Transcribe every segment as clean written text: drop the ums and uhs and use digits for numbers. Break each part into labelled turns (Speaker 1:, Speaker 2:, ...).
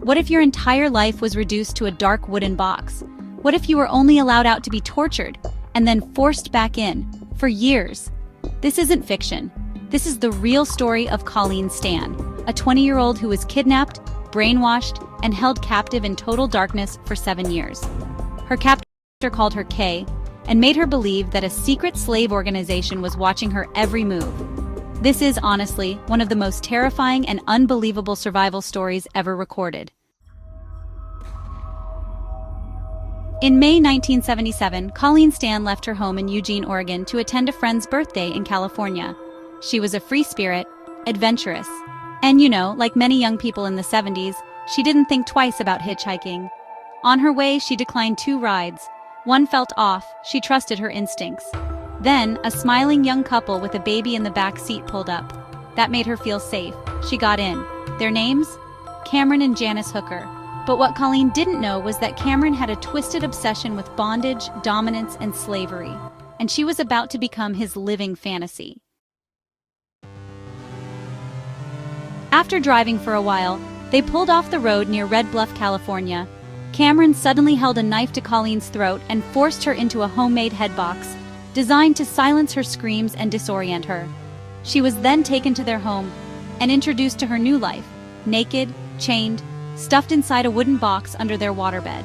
Speaker 1: What if your entire life was reduced to a dark wooden box? What if you were only allowed out to be tortured and then forced back in for years? This isn't fiction. This is the real story of Colleen Stan, a 20-year-old who was kidnapped, brainwashed, and held captive in total darkness for 7 years. Her captor called her Kay and made her believe that a secret slave organization was watching her every move. This is, honestly, one of the most terrifying and unbelievable survival stories ever recorded. In May 1977, Colleen Stan left her home in Eugene, Oregon to attend a friend's birthday in California. She was a free spirit, adventurous, and like many young people in the 70s, she didn't think twice about hitchhiking. On her way, she declined 2 rides. One felt off, she trusted her instincts. Then, a smiling young couple with a baby in the back seat pulled up. That made her feel safe. She got in. Their names? Cameron and Janice Hooker. But what Colleen didn't know was that Cameron had a twisted obsession with bondage, dominance, and slavery, and she was about to become his living fantasy. After driving for a while, they pulled off the road near Red Bluff, California. Cameron suddenly held a knife to Colleen's throat and forced her into a homemade headbox, designed to silence her screams and disorient her. She was then taken to their home and introduced to her new life, naked, chained, stuffed inside a wooden box under their waterbed.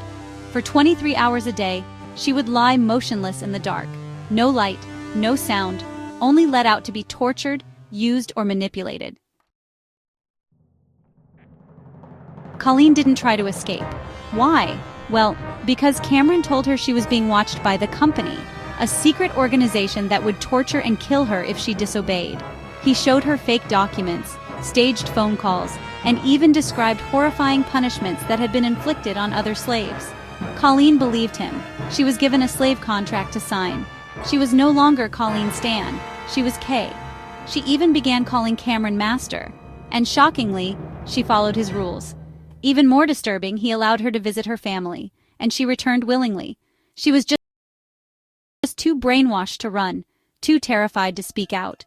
Speaker 1: For 23 hours a day, she would lie motionless in the dark. No light, no sound, only let out to be tortured, used, or manipulated. Colleen didn't try to escape. Why? Well, because Cameron told her she was being watched by the company, a secret organization that would torture and kill her if she disobeyed. He showed her fake documents, staged phone calls, and even described horrifying punishments that had been inflicted on other slaves. Colleen believed him. She was given a slave contract to sign. She was no longer Colleen Stan. She was Kay. She even began calling Cameron Master. And shockingly, she followed his rules. Even more disturbing, he allowed her to visit her family, and she returned willingly. She was just too brainwashed to run, too terrified to speak out.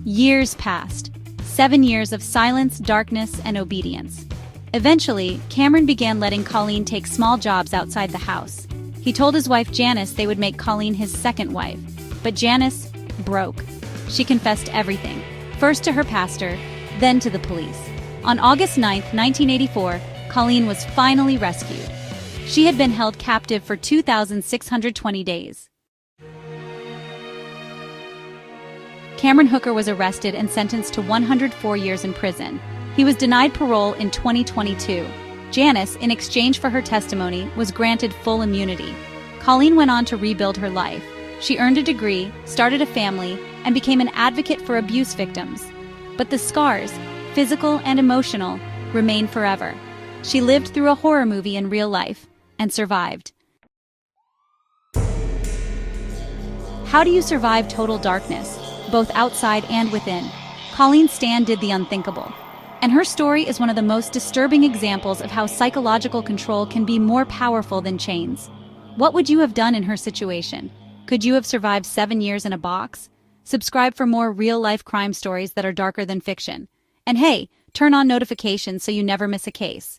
Speaker 1: Years passed. 7 years of silence, darkness, and obedience. Eventually, Cameron began letting Colleen take small jobs outside the house. He told his wife Janice they would make Colleen his second wife. But Janice broke. She confessed everything, first to her pastor, then to the police. On August 9, 1984, Colleen was finally rescued. She had been held captive for 2,620 days. Cameron Hooker was arrested and sentenced to 104 years in prison. He was denied parole in 2022. Janice, in exchange for her testimony, was granted full immunity. Colleen went on to rebuild her life. She earned a degree, started a family, and became an advocate for abuse victims. But the scars, physical and emotional, remain forever. She lived through a horror movie in real life and survived. How do you survive total darkness, both outside and within? Colleen Stan did the unthinkable. And her story is one of the most disturbing examples of how psychological control can be more powerful than chains. What would you have done in her situation? Could you have survived 7 years in a box? Subscribe for more real-life crime stories that are darker than fiction. And hey, turn on notifications so you never miss a case.